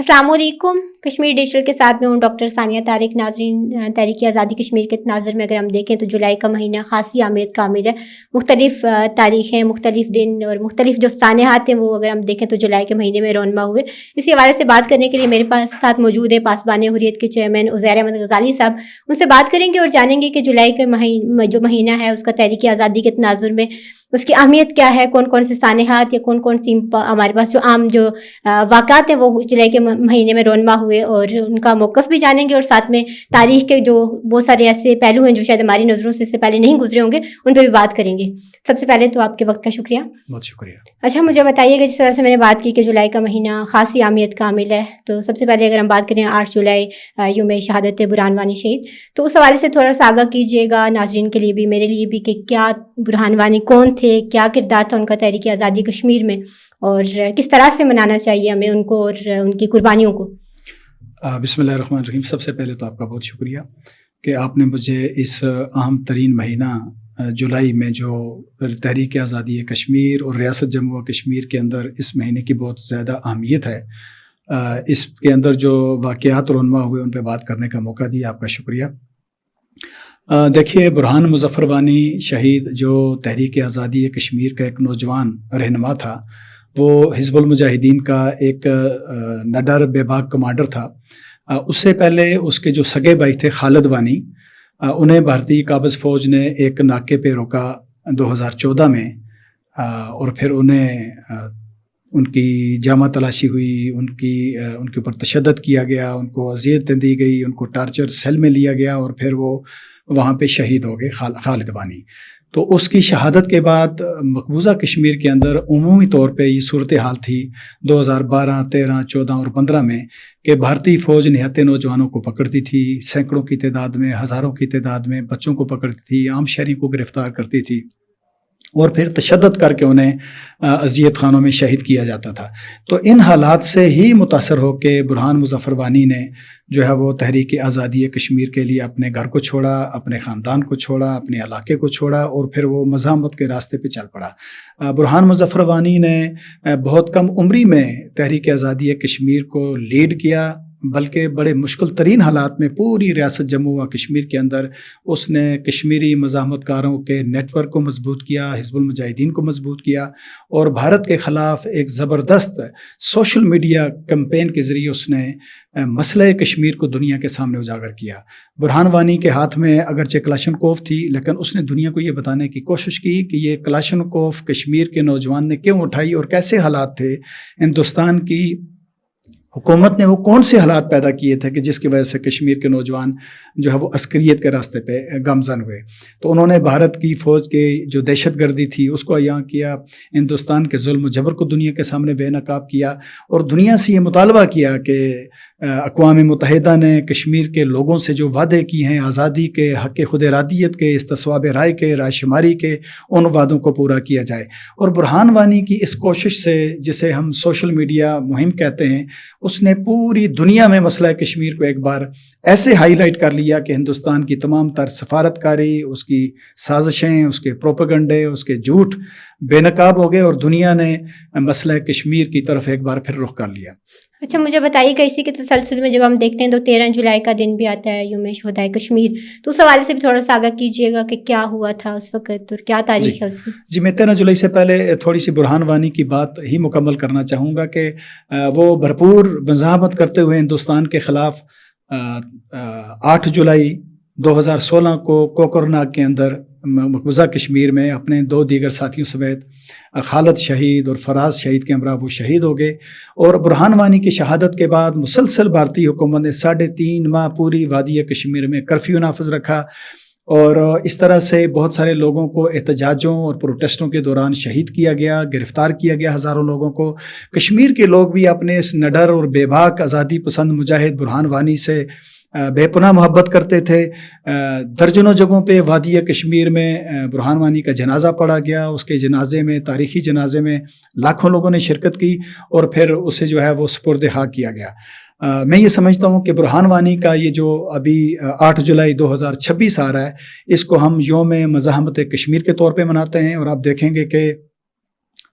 السلام علیکم. کشمیر ڈیجیٹل کے ساتھ میں ہوں ڈاکٹر ثانیہ طارق. ناظرین، تحریک آزادی کشمیر کے تناظر میں اگر ہم دیکھیں تو جولائی کا مہینہ خاصی اہمیت کا حامل ہے. مختلف تاریخیں، مختلف دن اور مختلف جو سانحات ہیں وہ اگر ہم دیکھیں تو جولائی کے مہینے میں رونما ہوئے. اسی حوالے سے بات کرنے کے لیے میرے پاس ساتھ موجود ہے پاسبان حریت کے چیئرمین عزیر احمد غزالی صاحب. ان سے بات کریں گے اور جانیں گے کہ جولائی کا جو مہینہ ہے اس کا تحریک آزادی کے تناظر میں اس کی اہمیت کیا ہے، کون کون سے سانحات یا کون کون سی ہمارے پاس جو عام جو واقعات ہیں وہ جولائی کے مہینے میں رونما ہوئے اور ان کا موقف بھی جانیں گے، اور ساتھ میں تاریخ کے جو بہت سارے ایسے پہلو ہیں جو شاید ہماری نظروں سے اس سے پہلے نہیں گزرے ہوں گے ان پہ بھی بات کریں گے. سب سے پہلے تو آپ کے وقت کا شکریہ. بہت شکریہ. اچھا، مجھے بتائیے کہ جس طرح سے میں نے بات کی کہ جولائی کا مہینہ خاصی اہمیت کا حامل ہے، تو سب سے پہلے اگر ہم بات کریں 8 جولائی یوم شہادت برہان وانی شہید، تو اس حوالے سے تھوڑا سا آگاہ کیجیے گا ناظرین کے لیے بھی، میرے لیے بھی، کہ کیا برہان وانی کون تھے، کیا کردار تھا ان کا تحریک آزادی کشمیر میں، اور کس طرح سے منانا چاہیے ہمیں ان کو اور ان کی قربانیوں کو. بسم اللہ الرحمن الرحیم. سب سے پہلے تو آپ کا بہت شکریہ کہ آپ نے مجھے اس اہم ترین مہینہ جولائی میں جو تحریک آزادی کشمیر اور ریاست جموں و کشمیر کے اندر اس مہینے کی بہت زیادہ اہمیت ہے، اس کے اندر جو واقعات رونما ہوئے ان پہ بات کرنے کا موقع دیا، آپ کا شکریہ. دیکھیے، برہان مظفر وانی شہید جو تحریک آزادی کشمیر کا ایک نوجوان رہنما تھا، وہ حزب المجاہدین کا ایک نڈر بے باک کمانڈر تھا. اس سے پہلے اس کے جو سگے بھائی تھے خالد وانی، انہیں بھارتی قابض فوج نے ایک ناکے پہ روکا 2014 میں، اور پھر انہیں ان کی جامہ تلاشی ہوئی، ان کے اوپر تشدد کیا گیا، ان کو اذیتیں دی گئی، ان کو ٹارچر سیل میں لیا گیا، اور پھر وہ وہاں پہ شہید ہو گئے خالد وانی. تو اس کی شہادت کے بعد مقبوضہ کشمیر کے اندر عمومی طور پہ یہ صورتحال تھی 2012، 13، 14 اور 15 میں کہ بھارتی فوج نہتے نوجوانوں کو پکڑتی تھی، سینکڑوں کی تعداد میں، ہزاروں کی تعداد میں بچوں کو پکڑتی تھی، عام شہری کو گرفتار کرتی تھی، اور پھر تشدد کر کے انہیں اذیت خانوں میں شہید کیا جاتا تھا. تو ان حالات سے ہی متاثر ہو کے برہان مظفر وانی نے جو ہے وہ تحریک آزادی کشمیر کے لیے اپنے گھر کو چھوڑا، اپنے خاندان کو چھوڑا، اپنے علاقے کو چھوڑا، اور پھر وہ مزاحمت کے راستے پہ چل پڑا. برہان مظفر وانی نے بہت کم عمری میں تحریک آزادی کشمیر کو لیڈ کیا، بلکہ بڑے مشکل ترین حالات میں پوری ریاست جموں و کشمیر کے اندر اس نے کشمیری مزاحمت کاروں کے نیٹ ورک کو مضبوط کیا، حزب المجاہدین کو مضبوط کیا، اور بھارت کے خلاف ایک زبردست سوشل میڈیا کمپین کے ذریعے اس نے مسئلہ کشمیر کو دنیا کے سامنے اجاگر کیا. برہان وانی کے ہاتھ میں اگرچہ کلاشنکوف تھی، لیکن اس نے دنیا کو یہ بتانے کی کوشش کی کہ یہ کلاشنکوف کشمیر کے نوجوان نے کیوں اٹھائی اور کیسے حالات تھے، ہندوستان کی حکومت نے وہ کون سے حالات پیدا کیے تھے کہ جس کی وجہ سے کشمیر کے نوجوان جو ہے وہ عسکریت کے راستے پہ گامزن ہوئے. تو انہوں نے بھارت کی فوج کے جو دہشت گردی تھی اس کو عیاں کیا، ہندوستان کے ظلم و جبر کو دنیا کے سامنے بے نقاب کیا، اور دنیا سے یہ مطالبہ کیا کہ اقوام متحدہ نے کشمیر کے لوگوں سے جو وعدے کی ہیں آزادی کے، حق خود ارادیت کے، استصواب رائے کے، رائے شماری کے، ان وعدوں کو پورا کیا جائے. اور برہان وانی کی اس کوشش سے، جسے ہم سوشل میڈیا مہم کہتے ہیں، اس نے پوری دنیا میں مسئلہ کشمیر کو ایک بار ایسے ہائی لائٹ کر لیا کہ ہندوستان کی تمام تر سفارتکاری، اس کی سازشیں، اس کے پروپیگنڈے، اس کے جھوٹ بے نقاب ہو گئے، اور دنیا نے مسئلہ کشمیر کی طرف ایک بار پھر رخ کر لیا. اچھا، مجھے بتائیے کہ اسی کے تسلسل میں جب ہم دیکھتے ہیں تو 13 جولائی کا دن بھی آتا ہے یوم شہدائے کشمیر، تو اس حوالے سے بھی تھوڑا سا آگاہ کیجیے گا کہ کیا ہوا تھا اس وقت اور کیا تاریخ ہے اس کی. جی، میں 13 جولائی سے پہلے تھوڑی سی برہان وانی کی بات ہی مکمل کرنا چاہوں گا کہ وہ بھرپور مزاحمت کرتے ہوئے ہندوستان کے خلاف 8 جولائی 2016 کو کوکرناگ کے اندر مقبوضہ کشمیر میں اپنے 2 دیگر ساتھیوں سمیت خالد شہید اور فراز شہید کے ہمراہ وہ شہید ہو گئے. اور برہان وانی کی شہادت کے بعد مسلسل بھارتی حکومت نے 3.5 ماہ پوری وادی کشمیر میں کرفیو نافذ رکھا، اور اس طرح سے بہت سارے لوگوں کو احتجاجوں اور پروٹیسٹوں کے دوران شہید کیا گیا، گرفتار کیا گیا ہزاروں لوگوں کو. کشمیر کے لوگ بھی اپنے اس نڈر اور بے باک آزادی پسند مجاہد برہان وانی سے بے پناہ محبت کرتے تھے. درجنوں جگہوں پہ وادی کشمیر میں برہان وانی کا جنازہ پڑھا گیا. اس کے جنازے میں، تاریخی جنازے میں لاکھوں لوگوں نے شرکت کی، اور پھر اسے جو ہے وہ سپرد خاک کیا گیا. میں یہ سمجھتا ہوں کہ برہان وانی کا یہ جو ابھی 8 جولائی 2026 آ رہا ہے، اس کو ہم یوم مزاحمت کشمیر کے طور پہ مناتے ہیں. اور آپ دیکھیں گے کہ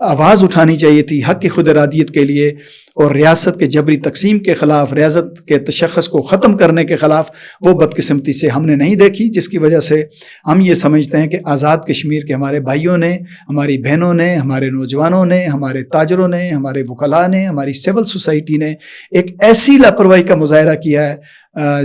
آواز اٹھانی چاہیے تھی حق کی خود ارادیت کے لیے اور ریاست کے جبری تقسیم کے خلاف، ریاست کے تشخص کو ختم کرنے کے خلاف، وہ بدقسمتی سے ہم نے نہیں دیکھی، جس کی وجہ سے ہم یہ سمجھتے ہیں کہ آزاد کشمیر کے ہمارے بھائیوں نے، ہماری بہنوں نے، ہمارے نوجوانوں نے، ہمارے تاجروں نے، ہمارے وکلاء نے، ہماری سول سوسائٹی نے ایک ایسی لاپرواہی کا مظاہرہ کیا ہے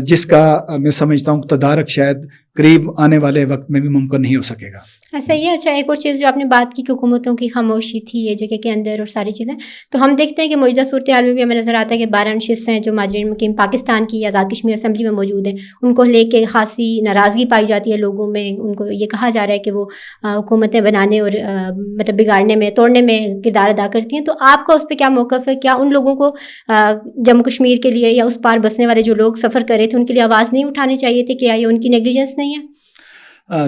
جس کا میں سمجھتا ہوں تدارک شاید قریب آنے والے وقت میں بھی ممکن نہیں ہو سکے گا۔ ایسا ہی ہے۔ اچھا، ایک اور چیز جو آپ نے بات کی کہ حکومتوں کی خاموشی تھی یہ جگہ کے اندر اور ساری چیزیں، تو ہم دیکھتے ہیں کہ موجودہ صورتحال میں بھی ہمیں نظر آتا ہے کہ 12 نشستیں جو ماجرین مقیم پاکستان کی آزاد کشمیر اسمبلی میں موجود ہیں، ان کو لے کے خاصی ناراضگی پائی جاتی ہے لوگوں میں۔ ان کو یہ کہا جا رہا ہے کہ وہ حکومتیں بنانے اور مطلب بگاڑنے میں، توڑنے میں کردار ادا کرتی ہیں۔ تو آپ کا اس پہ کیا موقف ہے؟ کیا ان لوگوں کو جموں کشمیر کے لیے یا اس پار بسنے والے جو لوگ سفر کر رہے تھے ان کے لیے آواز نہیں اٹھانی چاہیے تھی؟ کیا یہ ان کی نیگلیجنس نہیں ہے؟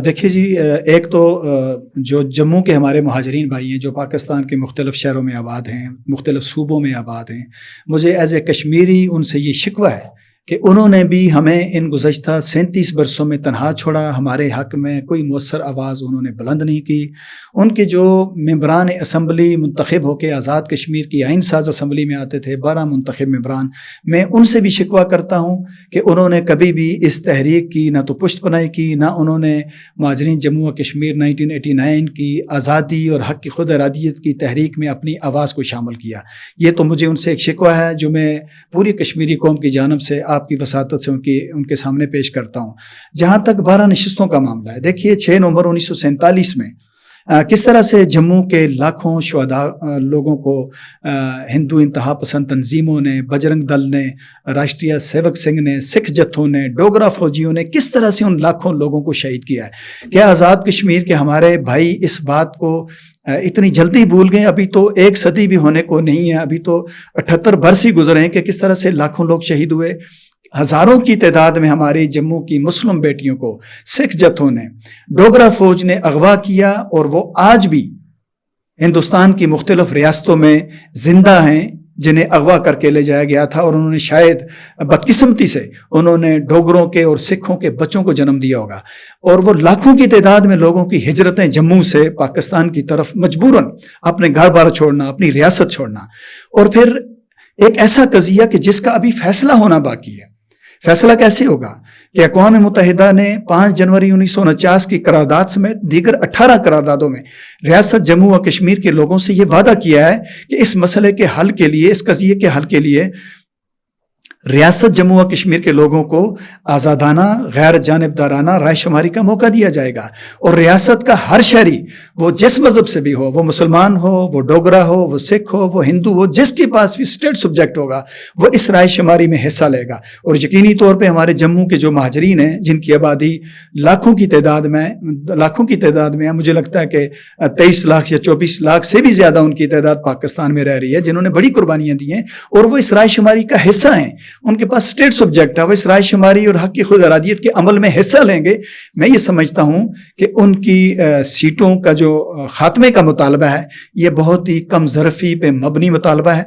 دیکھیے جی، ایک تو جو جموں کے ہمارے مہاجرین بھائی ہیں جو پاکستان کے مختلف شہروں میں آباد ہیں، مختلف صوبوں میں آباد ہیں، مجھے ایز اے کشمیری ان سے یہ شکوہ ہے کہ انہوں نے بھی ہمیں ان گزشتہ 37 برسوں میں تنہا چھوڑا، ہمارے حق میں کوئی مؤثر آواز انہوں نے بلند نہیں کی۔ ان کے جو ممبران اسمبلی منتخب ہو کے آزاد کشمیر کی آئین ساز اسمبلی میں آتے تھے، 12 منتخب ممبران، میں ان سے بھی شکوہ کرتا ہوں کہ انہوں نے کبھی بھی اس تحریک کی نہ تو پشت پناہی کی، نہ انہوں نے مہاجرین جموں و کشمیر 1989 کی آزادی اور حق کی خود ارادیت کی تحریک میں اپنی آواز کو شامل کیا۔ یہ تو مجھے ان سے ایک شکوہ ہے جو میں پوری کشمیری قوم کی جانب سے آپ کی وساطت سے ان کے سامنے پیش کرتا ہوں۔ جہاں تک 12 نشستوں کا معاملہ ہے، دیکھیے 6 نومبر 1947 میں کس طرح سے جموں کے لاکھوں شہداء لوگوں کو ہندو انتہا پسند تنظیموں نے، بجرنگ دل نے، راشٹریہ سیوک سنگھ نے، سکھ جتھوں نے، ڈوگرا فوجیوں نے کس طرح سے ان لاکھوں لوگوں کو شہید کیا ہے۔ کیا آزاد کشمیر کے ہمارے بھائی اس بات کو اتنی جلدی بھول گئے؟ ابھی تو 1 صدی بھی ہونے کو نہیں ہے، ابھی تو 78 برس ہی گزرے ہیں کہ کس طرح سے لاکھوں لوگ شہید ہوئے۔ ہزاروں کی تعداد میں ہماری جموں کی مسلم بیٹیوں کو سکھ جتھوں نے، ڈوگرا فوج نے اغوا کیا، اور وہ آج بھی ہندوستان کی مختلف ریاستوں میں زندہ ہیں جنہیں اغوا کر کے لے جایا گیا تھا، اور انہوں نے شاید بدقسمتی سے انہوں نے ڈوگروں کے اور سکھوں کے بچوں کو جنم دیا ہوگا، اور وہ لاکھوں کی تعداد میں لوگوں کی ہجرتیں جموں سے پاکستان کی طرف مجبوراً اپنے گھر بار چھوڑنا، اپنی ریاست چھوڑنا، اور پھر ایک ایسا قضیہ کہ جس کا ابھی فیصلہ ہونا باقی ہے۔ فیصلہ کیسے ہوگا کہ اقوام متحدہ نے 5 جنوری 1949 کی قرارداد سمیت دیگر 18 قراردادوں میں ریاست جموں و کشمیر کے لوگوں سے یہ وعدہ کیا ہے کہ اس مسئلے کے حل کے لیے، اس قضیے کے حل کے لیے ریاست جموں و کشمیر کے لوگوں کو آزادانہ، غیر جانبدارانہ رائے شماری کا موقع دیا جائے گا، اور ریاست کا ہر شہری، وہ جس مذہب سے بھی ہو، وہ مسلمان ہو، وہ ڈوگرا ہو، وہ سکھ ہو، وہ ہندو ہو، جس کے پاس بھی اسٹیٹ سبجیکٹ ہوگا وہ اس رائے شماری میں حصہ لے گا۔ اور یقینی طور پہ ہمارے جموں کے جو مہاجرین ہیں جن کی آبادی لاکھوں کی تعداد میں ہے، مجھے لگتا ہے کہ 23 لاکھ یا 24 لاکھ سے بھی زیادہ ان کی تعداد پاکستان میں رہ رہی ہے، جنہوں نے بڑی قربانیاں دی ہیں، اور وہ اس رائے شماری کا حصہ ہیں، ان کے پاس اسٹیٹ سبجیکٹ ہے، وہ اس رائے شماری اور حق کی خود ارادیت کے عمل میں حصہ لیں گے۔ میں یہ سمجھتا ہوں کہ ان کی سیٹوں کا جو خاتمے کا مطالبہ ہے یہ بہت ہی کم ظرفی پہ مبنی مطالبہ ہے۔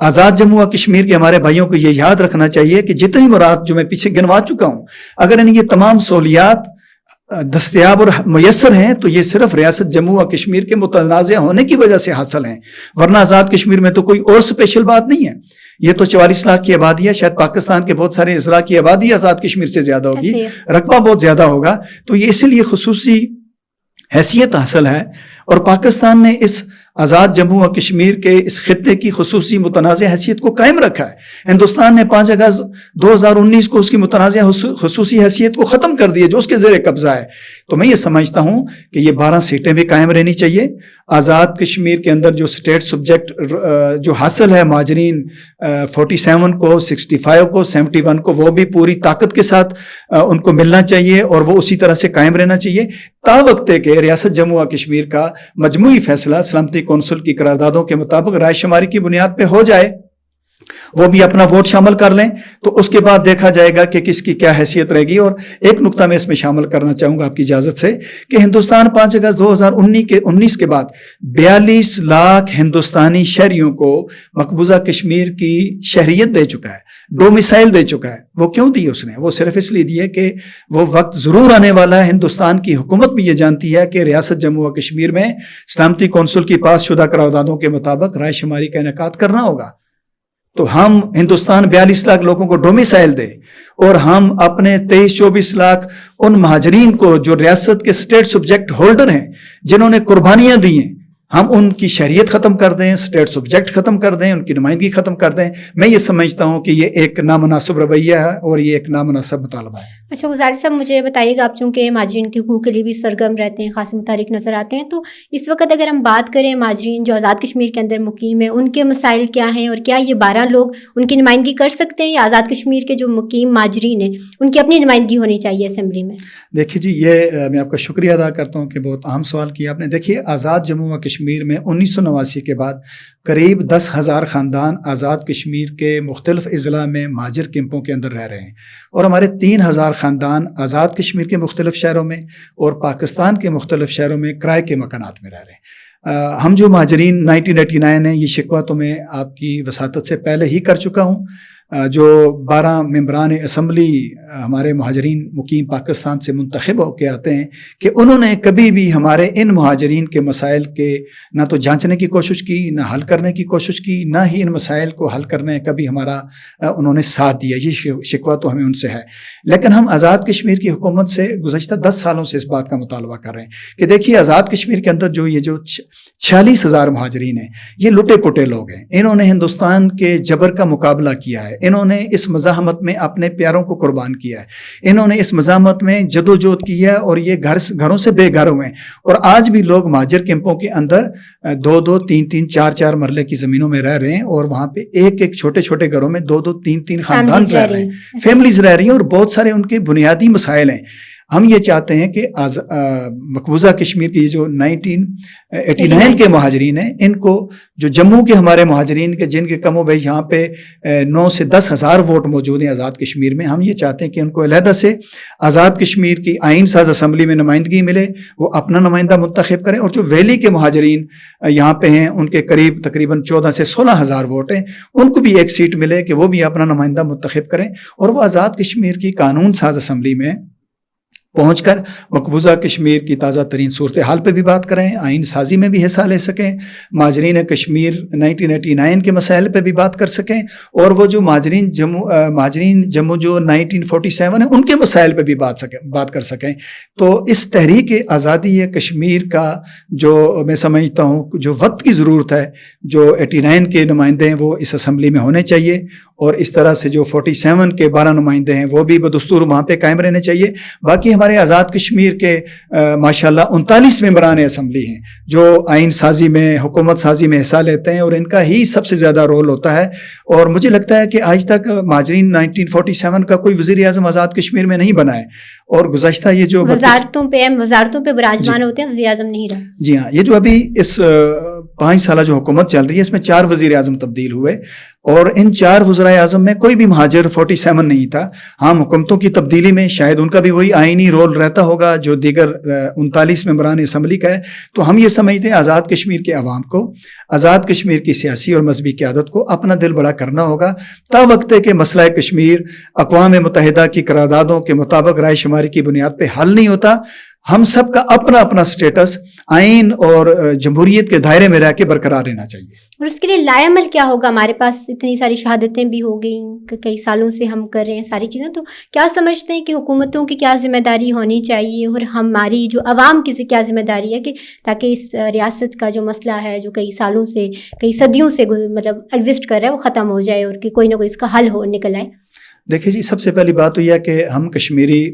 آزاد جموں و کشمیر کے ہمارے بھائیوں کو یہ یاد رکھنا چاہیے کہ جتنی مراد جو میں پیچھے گنوا چکا ہوں، اگر ان یہ تمام سہولیات دستیاب اور میسر ہیں تو یہ صرف ریاست جموں و کشمیر کے متنازع ہونے کی وجہ سے حاصل ہیں، ورنہ آزاد کشمیر میں تو کوئی اور اسپیشل بات نہیں ہے۔ یہ تو 44 لاکھ کی آبادی ہے، شاید پاکستان کے بہت سارے اضلاع کی آبادی آزاد کشمیر سے زیادہ ہوگی، رقبہ بہت زیادہ ہوگا، تو یہ اسی لیے خصوصی حیثیت حاصل ہے، اور پاکستان نے اس آزاد جموں و کشمیر کے اس خطے کی خصوصی متنازع حیثیت کو قائم رکھا ہے۔ ہندوستان نے 5 اگست 2019 کو اس کی متنازع خصوصی حیثیت کو ختم کر دیا جو اس کے زیر قبضہ ہے۔ تو میں یہ سمجھتا ہوں کہ یہ 12 سیٹیں بھی قائم رہنی چاہیے۔ آزاد کشمیر کے اندر جو اسٹیٹ سبجیکٹ جو حاصل ہے مہاجرین 47 کو، 65 کو، 71 کو، وہ بھی پوری طاقت کے ساتھ ان کو ملنا چاہیے، اور وہ اسی طرح سے قائم رہنا چاہیے تا وقت کہ ریاست جموں و کشمیر کا مجموعی فیصلہ سلامتی کونسل کی قراردادوں کے مطابق رائے شماری کی بنیاد پہ ہو جائے۔ وہ بھی اپنا ووٹ شامل کر لیں تو اس کے بعد دیکھا جائے گا کہ کس کی کیا حیثیت رہے گی۔ اور ایک نقطہ میں اس میں شامل کرنا چاہوں گا آپ کی اجازت سے کہ ہندوستان 5 اگست 2019 کے بعد 42 لاکھ ہندوستانی شہریوں کو مقبوضہ کشمیر کی شہریت دے چکا ہے، ڈومیسائل دے چکا ہے۔ وہ کیوں دی اس نے؟ وہ صرف اس لیے دی ہے کہ وہ وقت ضرور آنے والا ہے، ہندوستان کی حکومت بھی یہ جانتی ہے کہ ریاست جموں و کشمیر میں سلامتی کونسل کی پاس شدہ قراردادوں کے مطابق رائے شماری کا انعقاد کرنا ہوگا۔ تو ہم ہندوستان 42 لاکھ لوگوں کو ڈومیسائل دے اور ہم اپنے 23-24 لاکھ ان مہاجرین کو جو ریاست کے اسٹیٹ سبجیکٹ ہولڈر ہیں، جنہوں نے قربانیاں دی ہیں، ہم ان کی شہریت ختم کر دیں، اسٹیٹ سبجیکٹ ختم کر دیں، ان کی نمائندگی ختم کر دیں۔ میں یہ سمجھتا ہوں کہ یہ ایک نامناسب رویہ ہے اور یہ ایک نامناسب مطالبہ ہے۔ اچھا غزالی صاحب، مجھے بتائیے گا، آپ چونکہ مہاجرین کے حقوق کے لیے بھی سرگرم رہتے ہیں، خاص متحرک نظر آتے ہیں، تو اس وقت اگر ہم بات کریں مہاجرین جو آزاد کشمیر کے اندر مقیم ہیں، ان کے مسائل کیا ہیں، اور کیا یہ 12 لوگ ان کی نمائندگی کر سکتے ہیں، یا آزاد کشمیر کے جو مقیم مہاجرین ہیں ان کی اپنی نمائندگی ہونی چاہیے اسمبلی میں؟ دیکھیے جی، یہ میں آپ کا شکریہ ادا کرتا ہوں کہ بہت اہم سوال کیا آپ نے۔ دیکھیے، آزاد جموں و کشمیر میں 1989 کے بعد قریب 10,000 خاندان آزاد کشمیر کے مختلف اضلاع میں مہاجر کیمپوں کے اندر رہ رہے ہیں، اور ہمارے 3,000 خاندان آزاد کشمیر کے مختلف شہروں میں اور پاکستان کے مختلف شہروں میں کرائے کے مکانات میں رہ رہے ہیں۔ ہم جو مہاجرین 1989 ہیں، یہ شکوہ تو میں آپ کی وساطت سے پہلے ہی کر چکا ہوں۔ جو 12 ممبران اسمبلی ہمارے مہاجرین مقیم پاکستان سے منتخب ہو کے آتے ہیں کہ انہوں نے کبھی بھی ہمارے ان مہاجرین کے مسائل کے نہ تو جانچنے کی کوشش کی، نہ حل کرنے کی کوشش کی، نہ ہی ان مسائل کو حل کرنے کبھی ہمارا انہوں نے ساتھ دیا۔ یہ شکوہ تو ہمیں ان سے ہے، لیکن ہم آزاد کشمیر کی حکومت سے گزشتہ 10 سالوں سے اس بات کا مطالبہ کر رہے ہیں کہ دیکھیے، آزاد کشمیر کے اندر جو 46,000 مہاجرین ہیں، یہ لٹے پٹے لوگ ہیں۔ انہوں نے ہندوستان کے جبر کا مقابلہ کیا ہے، انہوں نے اس مزاحمت میں اپنے پیاروں کو قربان کیا ہے، انہوں نے اس مزاحمت میں جدوجہد کی ہے، اور یہ گھروں سے بے گھر ہوئے ہیں۔ اور آج بھی لوگ مہاجر کیمپوں کے اندر 2-2, 3-3, 4-4 مرلے کی زمینوں میں رہ رہے ہیں، اور وہاں پہ ایک چھوٹے چھوٹے گھروں میں 2-2, 3-3 خاندان رہ رہے ہیں، فیملیز رہ رہی ہیں، اور بہت سارے ان کے بنیادی مسائل ہیں۔ ہم یہ چاہتے ہیں کہ مقبوضہ کشمیر کی جو 1989 کے مہاجرین ہیں، ان کو جو جموں کے ہمارے مہاجرین کے جن کے کم و بیش یہاں پہ 9 سے 10 ہزار ووٹ موجود ہیں آزاد کشمیر میں، ہم یہ چاہتے ہیں کہ ان کو علیحدہ سے آزاد کشمیر کی آئین ساز اسمبلی میں نمائندگی ملے، وہ اپنا نمائندہ منتخب کریں، اور جو ویلی کے مہاجرین یہاں پہ ہیں ان کے قریب تقریباً 14 سے 16 ہزار ووٹ ہیں، ان کو بھی ایک سیٹ ملے کہ وہ بھی اپنا نمائندہ منتخب کریں، اور وہ آزاد کشمیر کی قانون ساز اسمبلی میں پہنچ کر مقبوضہ کشمیر کی تازہ ترین صورتحال پہ بھی بات کریں، آئین سازی میں بھی حصہ لے سکیں، مہاجرین کشمیر 1989 کے مسائل پہ بھی بات کر سکیں، اور وہ جو مہاجرین جموں جو 1947 ہیں ان کے مسائل پہ بھی بات کر سکیں۔ تو اس تحریک آزادی کشمیر کا جو میں سمجھتا ہوں جو وقت کی ضرورت ہے، جو 89 کے نمائندے ہیں وہ اس اسمبلی میں ہونے چاہیے، اور اس طرح سے جو 47 کے 12 نمائندے ہیں وہ بھی بدستور وہاں پہ قائم رہنے چاہیے۔ باقی ہمارے آزاد کشمیر کے ماشاءاللہ 39 ممبران اسمبلی ہیں جو آئین سازی میں، حکومت سازی میں حصہ لیتے ہیں، اور ان کا ہی سب سے زیادہ رول ہوتا ہے۔ اور مجھے لگتا ہے کہ آج تک مہاجرین 1947 کا کوئی وزیر اعظم آزاد کشمیر میں نہیں بنا ہے، اور گزشتہ یہ جو وزارتوں پہ براجمان ہوتے ہیں، وزیر اعظم نہیں رہا۔ جی ہاں، یہ جو ابھی اس 5 سالہ جو حکومت چل رہی ہے، اس میں 4 وزیر اعظم تبدیل ہوئے، اور ان 4 وزرائے اعظم میں کوئی بھی مہاجر 47 نہیں تھا۔ ہاں، حکومتوں کی تبدیلی میں شاید ان کا بھی وہی آئینی رول رہتا ہوگا جو دیگر 39 ممبران اسمبلی کا ہے۔ تو ہم یہ سمجھتے ہیں آزاد کشمیر کے عوام کو، آزاد کشمیر کی سیاسی اور مذہبی قیادت کو اپنا دل بڑا کرنا ہوگا، تا وقت کہ مسئلہ کشمیر اقوام متحدہ کی قراردادوں کے مطابق رائے شماری کی بنیاد پہ حل نہیں ہوتا۔ ہم سب کا اپنا اپنا سٹیٹس آئین اور جمہوریت کے دائرے میں رہ کے برقرار رہنا چاہیے، اور اس کے لیے لائے عمل کیا ہوگا؟ ہمارے پاس اتنی ساری شہادتیں بھی ہو گئیں، کئی سالوں سے ہم کر رہے ہیں ساری چیزیں، تو کیا سمجھتے ہیں کہ حکومتوں کی کیا ذمہ داری ہونی چاہیے، اور ہماری جو عوام کی کیا ذمہ داری ہے کہ تاکہ اس ریاست کا جو مسئلہ ہے جو کئی سالوں سے، کئی صدیوں سے مطلب ایگزسٹ کر رہا ہے، وہ ختم ہو جائے، اور کہ کوئی نہ کوئی اس کا حل نکل آئے؟ دیکھیے جی، سب سے پہلی بات تو یہ ہے کہ ہم کشمیری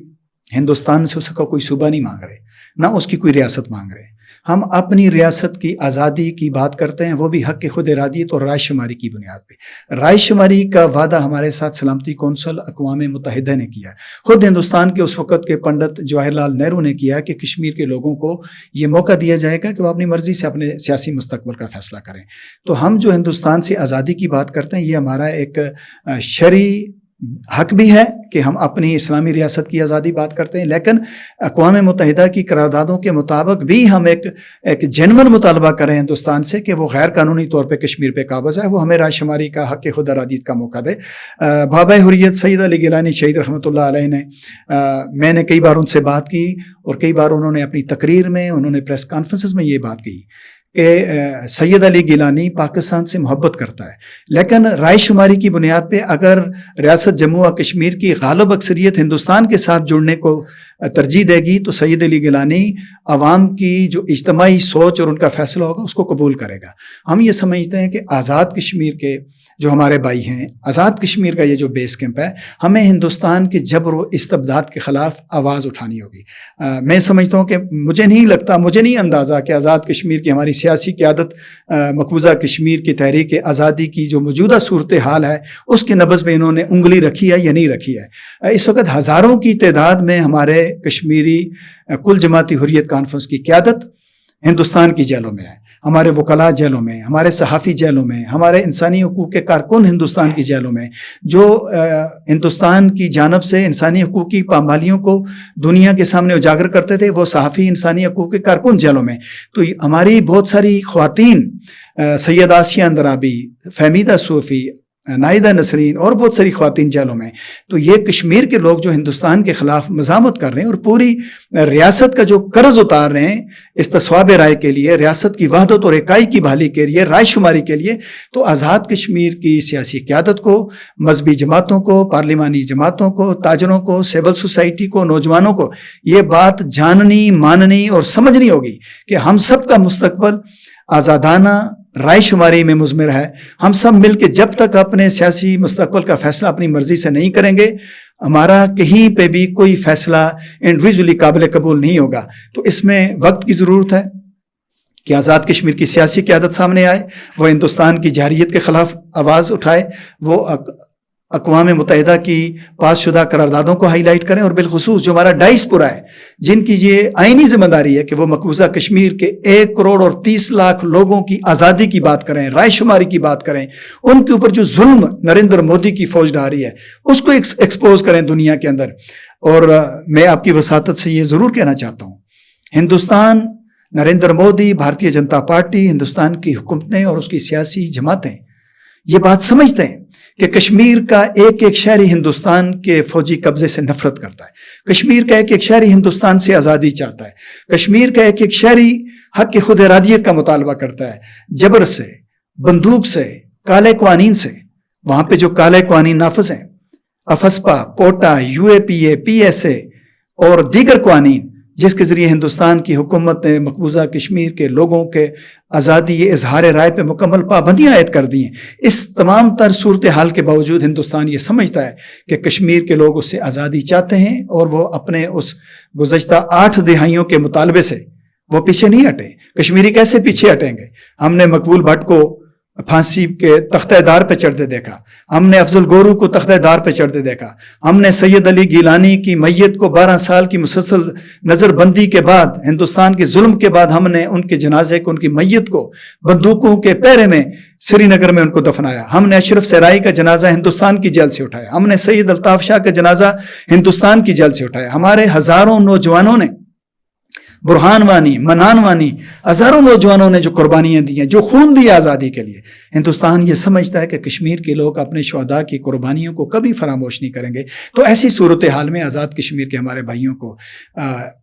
ہندوستان سے اس کا کوئی صوبہ نہیں مانگ رہے، نہ اس کی کوئی ریاست مانگ رہے۔ ہم اپنی ریاست کی آزادی کی بات کرتے ہیں، وہ بھی حق خود ارادیت اور رائے شماری کی بنیاد پہ۔ رائے شماری کا وعدہ ہمارے ساتھ سلامتی کونسل اقوام متحدہ نے کیا، خود ہندوستان کے اس وقت کے پنڈت جواہر لال نہرو نے کیا کہ کشمیر کے لوگوں کو یہ موقع دیا جائے گا کہ وہ اپنی مرضی سے اپنے سیاسی مستقبل کا فیصلہ کریں۔ تو ہم جو ہندوستان سے آزادی کی بات کرتے ہیں، یہ ہمارا ایک شرعی حق بھی ہے کہ ہم اپنی اسلامی ریاست کی آزادی بات کرتے ہیں، لیکن اقوام متحدہ کی قراردادوں کے مطابق بھی ہم ایک جنون مطالبہ کریں ہندوستان سے کہ وہ غیر قانونی طور پہ کشمیر پہ قابض ہے، وہ ہمیں رائے شماری کا حق خود ارادیت کا موقع دے۔ بابا حریت سید علی گیلانی شہید رحمۃ اللہ علیہ نے، میں نے کئی بار ان سے بات کی اور کئی بار انہوں نے اپنی تقریر میں، انہوں نے پریس کانفرنسز میں یہ بات کی کہ سید علی گیلانی پاکستان سے محبت کرتا ہے، لیکن رائے شماری کی بنیاد پہ اگر ریاست جموں و کشمیر کی غالب اکثریت ہندوستان کے ساتھ جڑنے کو ترجیح دے گی تو سید علی گیلانی عوام کی جو اجتماعی سوچ اور ان کا فیصلہ ہوگا اس کو قبول کرے گا۔ ہم یہ سمجھتے ہیں کہ آزاد کشمیر کے جو ہمارے بھائی ہیں، آزاد کشمیر کا یہ جو بیس کیمپ ہے، ہمیں ہندوستان کے جبر و استبداد کے خلاف آواز اٹھانی ہوگی۔ میں سمجھتا ہوں کہ مجھے نہیں اندازہ کہ آزاد کشمیر کی ہماری سیاسی قیادت مقبوضہ کشمیر کی تحریک آزادی کی جو موجودہ صورتحال ہے اس کے نبض میں انہوں نے انگلی رکھی ہے یا نہیں رکھی ہے۔ اس وقت ہزاروں کی تعداد میں ہمارے کشمیری کل جماعتی حریت کانفرنس کی قیادت ہندوستان کی جیلوں میں ہے، ہمارے وکلاء جیلوں میں، ہمارے صحافی جیلوں میں، ہمارے انسانی حقوق کے کارکن ہندوستان کی جیلوں میں، جو ہندوستان کی جانب سے انسانی حقوق کی پامالیوں کو دنیا کے سامنے اجاگر کرتے تھے، وہ صحافی انسانی حقوق کے کارکن جیلوں میں۔ تو ہماری بہت ساری خواتین، سید آسیہ اندرابی، فہمیدہ صوفی، نائدہ نسرین اور بہت ساری خواتین جیلوں میں۔ تو یہ کشمیر کے لوگ جو ہندوستان کے خلاف مزاحمت کر رہے ہیں اور پوری ریاست کا جو قرض اتار رہے ہیں استصواب رائے کے لیے، ریاست کی وحدت اور اکائی کی بحالی کے لیے، رائے شماری کے لیے، تو آزاد کشمیر کی سیاسی قیادت کو، مذہبی جماعتوں کو، پارلیمانی جماعتوں کو، تاجروں کو، سول سوسائٹی کو، نوجوانوں کو یہ بات جاننی، ماننی اور سمجھنی ہوگی کہ ہم سب کا مستقبل آزادانہ رائے شماری میں مضمر ہے۔ ہم سب مل کے جب تک اپنے سیاسی مستقبل کا فیصلہ اپنی مرضی سے نہیں کریں گے، ہمارا کہیں پہ بھی کوئی فیصلہ انڈیویجولی قابل قبول نہیں ہوگا۔ تو اس میں وقت کی ضرورت ہے کہ آزاد کشمیر کی سیاسی قیادت سامنے آئے، وہ ہندوستان کی جارحیت کے خلاف آواز اٹھائے، وہ اقوام متحدہ کی پاس شدہ قراردادوں کو ہائی لائٹ کریں، اور بالخصوص جو ہمارا ڈائسپورا ہے، جن کی یہ آئینی ذمہ داری ہے کہ وہ مقبوضہ کشمیر کے 1 کروڑ اور 30 لاکھ لوگوں کی آزادی کی بات کریں، رائے شماری کی بات کریں، ان کے اوپر جو ظلم نریندر مودی کی فوج ڈھا رہی ہے اس کو ایکسپوز کریں دنیا کے اندر۔ اور میں آپ کی وساطت سے یہ ضرور کہنا چاہتا ہوں، ہندوستان، نریندر مودی، بھارتیہ جنتا پارٹی، ہندوستان کی حکومتیں اور اس کی سیاسی جماعتیں یہ بات سمجھتے ہیں کہ کشمیر کا ایک ایک شہری ہندوستان کے فوجی قبضے سے نفرت کرتا ہے، کشمیر کا ایک ایک شہری ہندوستان سے آزادی چاہتا ہے، کشمیر کا ایک ایک شہری حق خود ارادیت کا مطالبہ کرتا ہے، جبر سے، بندوق سے، کالے قوانین سے۔ وہاں پہ جو کالے قوانین نافذ ہیں، افسپا، پوٹا، UAPA، PSA اور دیگر قوانین، جس کے ذریعے ہندوستان کی حکومت نے مقبوضہ کشمیر کے لوگوں کے آزادی اظہار رائے پہ مکمل پابندیاں عائد کر دی ہیں، اس تمام تر صورتحال کے باوجود ہندوستان یہ سمجھتا ہے کہ کشمیر کے لوگ اس سے آزادی چاہتے ہیں، اور وہ اپنے اس گزشتہ 8 دہائیوں کے مطالبے سے وہ پیچھے نہیں ہٹے۔ کشمیری کیسے پیچھے ہٹیں گے؟ ہم نے مقبول بھٹ کو پھانسی کے تختہ دار پہ چڑھتے دیکھا، ہم نے افضل گورو کو تختہ دار پہ چڑھتے دیکھا، ہم نے سید علی گیلانی کی میت کو 12 سال کی مسلسل نظر بندی کے بعد، ہندوستان کے ظلم کے بعد، ہم نے ان کے جنازے کو، ان کی میت کو بندوقوں کے پیرے میں سری نگر میں ان کو دفنایا۔ ہم نے اشرف سرائی کا جنازہ ہندوستان کی جیل سے اٹھایا، ہم نے سید الطاف شاہ کا جنازہ ہندوستان کی جیل سے اٹھایا۔ ہمارے ہزاروں نوجوانوں نے، برہان وانی، منان وانی، ہزاروں نوجوانوں نے جو قربانیاں دی ہیں، جو خون دیا آزادی کے لیے، ہندوستان یہ سمجھتا ہے کہ کشمیر کے لوگ اپنے شہداء کی قربانیوں کو کبھی فراموش نہیں کریں گے۔ تو ایسی صورتحال میں آزاد کشمیر کے ہمارے بھائیوں کو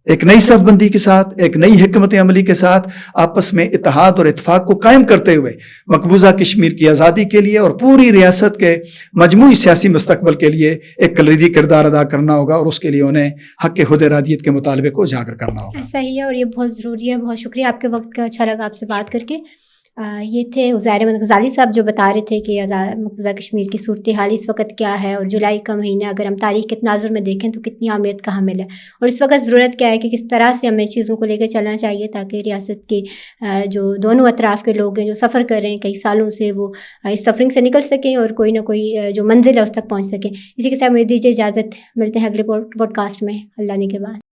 ایک نئی صف بندی کے ساتھ، ایک نئی حکمت عملی کے ساتھ، آپس میں اتحاد اور اتفاق کو قائم کرتے ہوئے مقبوضہ کشمیر کی آزادی کے لیے اور پوری ریاست کے مجموعی سیاسی مستقبل کے لیے ایک کلیدی کردار ادا کرنا ہوگا، اور اس کے لیے انہیں حق خود ارادیت کے مطالبے کو اجاگر کرنا ہوگا۔ ایسا ہی ہے، اور یہ بہت ضروری ہے۔ بہت شکریہ آپ کے وقت کا، اچھا لگا آپ سے بات کر کے۔ یہ تھے عزیر احمد غزالی صاحب جو بتا رہے تھے کہ مقبوضہ کشمیر کی صورتحال اس وقت کیا ہے، اور جولائی کا مہینہ اگر ہم تاریخ کے تناظر میں دیکھیں تو کتنی اہمیت کا حامل ہے، اور اس وقت ضرورت کیا ہے کہ کس طرح سے ہمیں چیزوں کو لے کے چلنا چاہیے تاکہ ریاست کے جو دونوں اطراف کے لوگ ہیں جو سفر کر رہے ہیں کئی سالوں سے، وہ اس سفرنگ سے نکل سکیں اور کوئی نہ کوئی جو منزل ہے اس تک پہنچ سکیں۔ اسی کے ساتھ مجھے دیجیے اجازت، ملتے ہیں اگلے پوڈ کاسٹ میں، اللہ نے کے بعد۔